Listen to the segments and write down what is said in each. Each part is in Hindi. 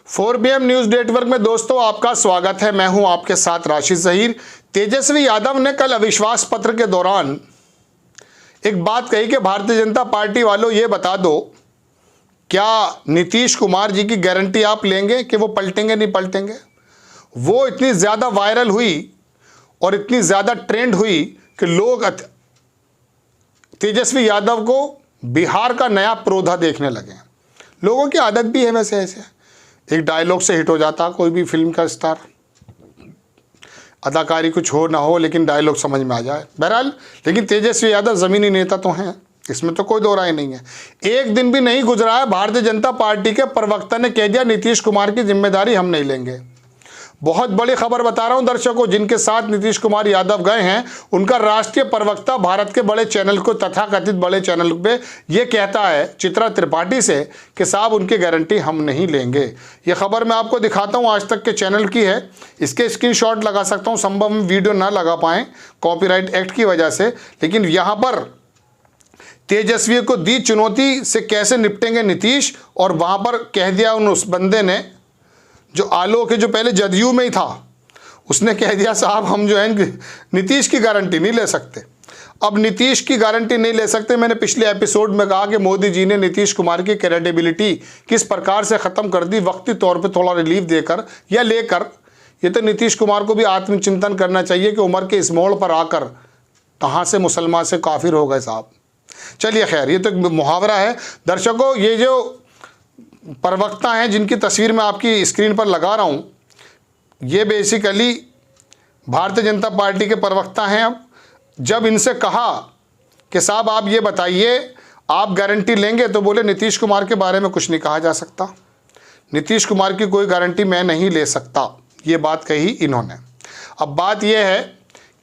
4BM न्यूज नेटवर्क में दोस्तों आपका स्वागत है। मैं हूं आपके साथ राशिद ज़हीर। तेजस्वी यादव ने कल अविश्वास पत्र के दौरान एक बात कही कि भारतीय जनता पार्टी वालों ये बता दो, क्या नीतीश कुमार जी की गारंटी आप लेंगे कि वो पलटेंगे नहीं पलटेंगे। वो इतनी ज़्यादा वायरल हुई और इतनी ज़्यादा ट्रेंड हुई कि लोग तेजस्वी यादव को बिहार का नया प्रोधा देखने लगे। लोगों की आदत भी है वैसे, ऐसे एक डायलॉग से हिट हो जाता कोई भी फिल्म का स्टार, अदाकारी कुछ हो ना हो लेकिन डायलॉग समझ में आ जाए। बहरहाल लेकिन तेजस्वी यादव ज़मीनी नेता तो हैं, इसमें तो कोई दो राय नहीं है। एक दिन भी नहीं गुजरा है भारतीय जनता पार्टी के प्रवक्ता ने कह दिया नीतीश कुमार की जिम्मेदारी हम नहीं लेंगे। बहुत बड़ी खबर बता रहा हूं दर्शकों, जिनके साथ नीतीश कुमार यादव गए हैं उनका राष्ट्रीय प्रवक्ता भारत के बड़े चैनल को, तथाकथित बड़े चैनल पे ये कहता है चित्रा त्रिपाठी से कि साहब उनकी गारंटी हम नहीं लेंगे। ये खबर मैं आपको दिखाता हूं, आज तक के चैनल की है। इसके स्क्रीनशॉट लगा सकता हूं, संभव में वीडियो ना लगा पाएँ कॉपीराइट एक्ट की वजह से, लेकिन यहाँ पर तेजस्वी को दी चुनौती से कैसे निपटेंगे नीतीश, और वहाँ पर कह दिया उस बंदे ने जो आलोक है, जो पहले जदयू में ही था, उसने कह दिया साहब हम जो है नीतीश की गारंटी नहीं ले सकते। अब नीतीश की गारंटी नहीं ले सकते, मैंने पिछले एपिसोड में कहा कि मोदी जी ने नीतीश कुमार की क्रेडिबिलिटी किस प्रकार से ख़त्म कर दी, वक्ती तौर पे थोड़ा रिलीफ देकर या लेकर। ये तो नीतीश कुमार को भी आत्मचिंतन करना चाहिए कि उम्र के इस मोड़ पर आकर कहाँ से मुसलमान से काफिर हो गए साहब। चलिए खैर, ये तो मुहावरा है दर्शकों। ये जो प्रवक्ता हैं जिनकी तस्वीर मैं आपकी स्क्रीन पर लगा रहा हूं, ये बेसिकली भारतीय जनता पार्टी के प्रवक्ता हैं। अब जब इनसे कहा कि साहब आप ये बताइए आप गारंटी लेंगे, तो बोले नीतीश कुमार के बारे में कुछ नहीं कहा जा सकता, नीतीश कुमार की कोई गारंटी मैं नहीं ले सकता, ये बात कही इन्होंने। अब बात यह है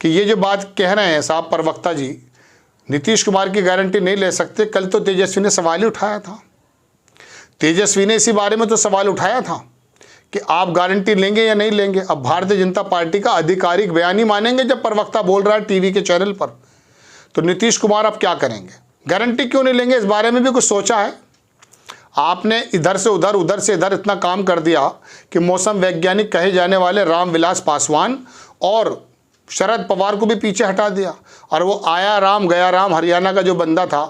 कि ये जो बात कह रहे हैं साहब प्रवक्ता जी, नीतीश कुमार की गारंटी नहीं ले सकते, कल तो तेजस्वी ने सवाल ही उठाया था। तेजस्वी ने इसी बारे में तो सवाल उठाया था कि आप गारंटी लेंगे या नहीं लेंगे। अब भारतीय जनता पार्टी का आधिकारिक बयान ही मानेंगे जब प्रवक्ता बोल रहा है टीवी के चैनल पर, तो नीतीश कुमार अब क्या करेंगे, गारंटी क्यों नहीं लेंगे, इस बारे में भी कुछ सोचा है आपने? इधर से उधर, उधर से इधर इतना काम कर दिया कि मौसम वैज्ञानिक कहे जाने वाले रामविलास पासवान और शरद पवार को भी पीछे हटा दिया, और वो आया राम गया राम हरियाणा का जो बंदा था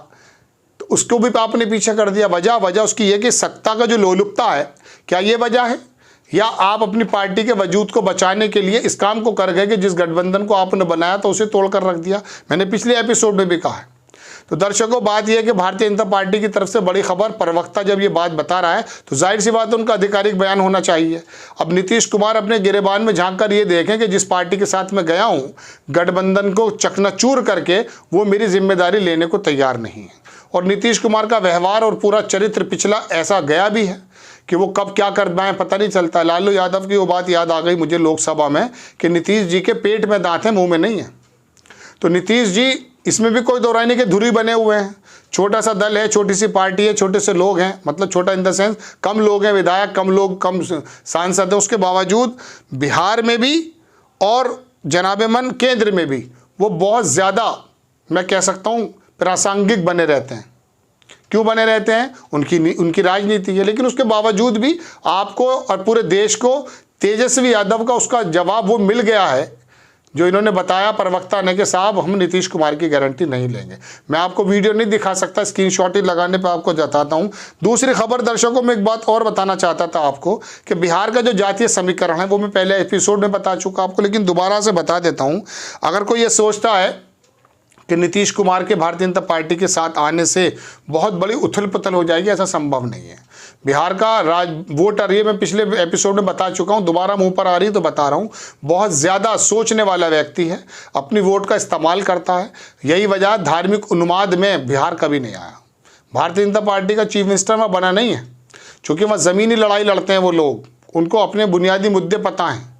तो उसको भी आपने पीछे कर दिया। वजह उसकी ये कि सत्ता का जो लोलुपता है, क्या ये वजह है, या आप अपनी पार्टी के वजूद को बचाने के लिए इस काम को कर गए कि जिस गठबंधन को आपने बनाया था उसे तोड़ कर रख दिया। मैंने पिछले एपिसोड में भी कहा है। तो दर्शकों बात यह है कि भारतीय जनता पार्टी की तरफ से बड़ी खबर, प्रवक्ता जब ये बात बता रहा है तो जाहिर सी बात है उनका आधिकारिक बयान होना चाहिए। अब नीतीश कुमार अपने गिरेबान में झांक कर ये देखें कि जिस पार्टी के साथ मैं गया हूँ गठबंधन को चकनाचूर करके, वो मेरी जिम्मेदारी लेने को तैयार नहीं है। और नीतीश कुमार का व्यवहार और पूरा चरित्र पिछला ऐसा गया भी है कि वो कब क्या कर पाए पता नहीं चलता। लालू यादव की वो बात याद आ गई मुझे लोकसभा में कि नीतीश जी के पेट में दांत हैं, मुंह में नहीं है। तो नीतीश जी, इसमें भी कोई दो राय नहीं कि धुरी बने हुए हैं। छोटा सा दल है, छोटी सी पार्टी है, छोटे से लोग हैं, मतलब छोटा इन द सेंस कम लोग हैं, विधायक कम लोग, कम सांसद है। उसके बावजूद बिहार में भी और जनाबे मन केंद्र में भी वो बहुत ज़्यादा, मैं कह सकता हूँ, प्रासंगिक बने रहते हैं। क्यों बने रहते हैं? उनकी राजनीति है। लेकिन उसके बावजूद भी आपको और पूरे देश को तेजस्वी यादव का उसका जवाब वो मिल गया है जो इन्होंने बताया प्रवक्ता ने कि साहब हम नीतीश कुमार की गारंटी नहीं लेंगे। मैं आपको वीडियो नहीं दिखा सकता, स्क्रीनशॉट ही लगाने पे आपको बताता हूं। दूसरी खबर दर्शकों में एक बात और बताना चाहता था आपको कि बिहार का जो जातीय समीकरण है वो मैं पहले एपिसोड में बता चुका आपको, लेकिन दोबारा से बता देता हूँ। अगर कोई ये सोचता है कि नीतीश कुमार के भारतीय जनता पार्टी के साथ आने से बहुत बड़ी उथल पुथल हो जाएगी, ऐसा संभव नहीं है। बिहार का वोटर, ये मैं पिछले एपिसोड में बता चुका हूँ, दोबारा मुंह पर आ रही तो बता रहा हूँ, बहुत ज़्यादा सोचने वाला व्यक्ति है, अपनी वोट का इस्तेमाल करता है। यही वजह धार्मिक उन्माद में बिहार कभी नहीं आया। भारतीय जनता पार्टी का चीफ मिनिस्टर वहाँ बना नहीं है, चूँकि वहाँ ज़मीनी लड़ाई लड़ते हैं वो लोग, उनको अपने बुनियादी मुद्दे पता हैं।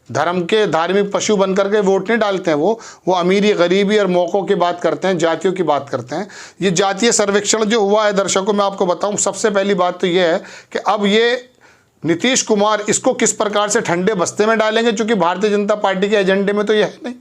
धर्म के धार्मिक पशु बनकर के वोट नहीं डालते हैं वो अमीरी गरीबी और मौक़ों की बात करते हैं, जातियों की बात करते हैं। ये जातीय सर्वेक्षण जो हुआ है दर्शकों, मैं आपको बताऊं, सबसे पहली बात तो ये है कि अब ये नीतीश कुमार इसको किस प्रकार से ठंडे बस्ते में डालेंगे, चूँकि भारतीय जनता पार्टी के एजेंडे में तो ये है नहीं।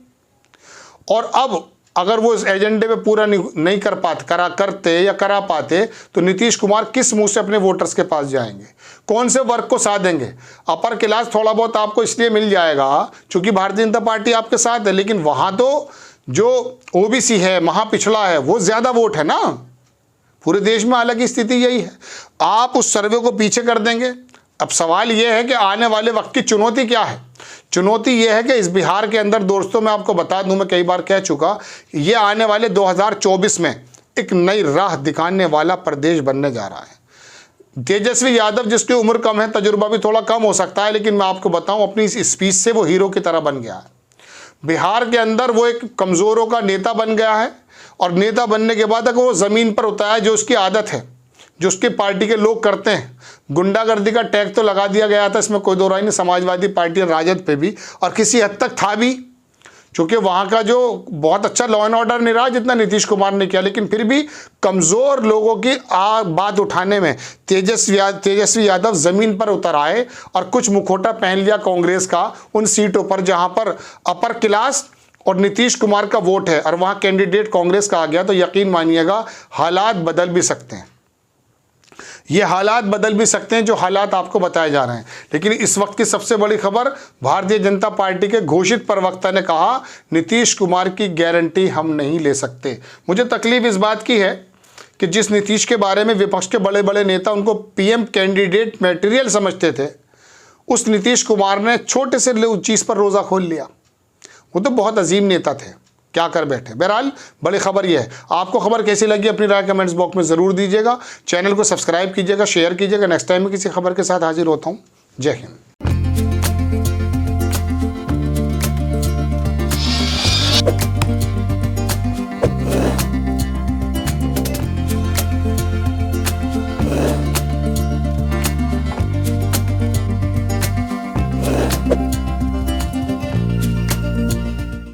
और अब अगर वो इस एजेंडे पे पूरा नहीं करा पाते तो नीतीश कुमार किस मुंह से अपने वोटर्स के पास जाएंगे, कौन से वर्ग को साथ देंगे। अपर क्लास थोड़ा बहुत आपको इसलिए मिल जाएगा क्योंकि भारतीय जनता पार्टी आपके साथ है, लेकिन वहां तो जो ओबीसी है, महापिछड़ा है, वो ज्यादा वोट है ना। पूरे देश में हालांकि स्थिति यही है। आप उस सर्वे को पीछे कर देंगे। अब सवाल यह है कि आने वाले वक्त की चुनौती क्या है। चुनौती यह है कि इस बिहार के अंदर, दोस्तों मैं आपको बता दूं, मैं कई बार कह चुका, ये आने वाले 2024 में एक नई राह दिखाने वाला प्रदेश बनने जा रहा है। तेजस्वी यादव, जिसकी उम्र कम है, तजुर्बा भी थोड़ा कम हो सकता है, लेकिन मैं आपको बताऊं अपनी इस स्पीच से वो हीरो की तरह बन गया है। बिहार के अंदर वो एक कमज़ोरों का नेता बन गया है, और नेता बनने के बाद अगर वो ज़मीन पर उतारा है, जो उसकी आदत है, जो उसकी पार्टी के लोग करते हैं, गुंडागर्दी का टैग तो लगा दिया गया था, इसमें कोई दो राय नहीं, समाजवादी पार्टी और राजद पे भी, और किसी हद तक था भी, क्योंकि वहाँ का जो बहुत अच्छा लॉ एंड ऑर्डर नहीं रहा जितना नीतीश कुमार ने किया, लेकिन फिर भी कमज़ोर लोगों की बात उठाने में तेजस्वी यादव ज़मीन पर उतर आए और कुछ मुखौटा पहन लिया कांग्रेस का उन सीटों पर जहाँ पर अपर क्लास और नीतीश कुमार का वोट है, और वहाँ कैंडिडेट कांग्रेस का आ गया। तो यकीन मानिएगा हालात बदल भी सकते हैं, ये हालात बदल भी सकते हैं जो हालात आपको बताए जा रहे हैं। लेकिन इस वक्त की सबसे बड़ी खबर, भारतीय जनता पार्टी के घोषित प्रवक्ता ने कहा, नीतीश कुमार की गारंटी हम नहीं ले सकते। मुझे तकलीफ इस बात की है कि जिस नीतीश के बारे में विपक्ष के बड़े बड़े नेता उनको पीएम कैंडिडेट मटेरियल समझते थे, उस नीतीश कुमार ने छोटे से चीज़ पर रोज़ा खोल लिया। वो तो बहुत अजीम नेता थे, क्या कर बैठे। बहरहाल बड़ी खबर यह है। आपको खबर कैसी लगी अपनी राय कमेंट्स बॉक्स में ज़रूर दीजिएगा। चैनल को सब्सक्राइब कीजिएगा, शेयर कीजिएगा। नेक्स्ट टाइम में किसी खबर के साथ हाजिर होता हूँ। जय हिंद।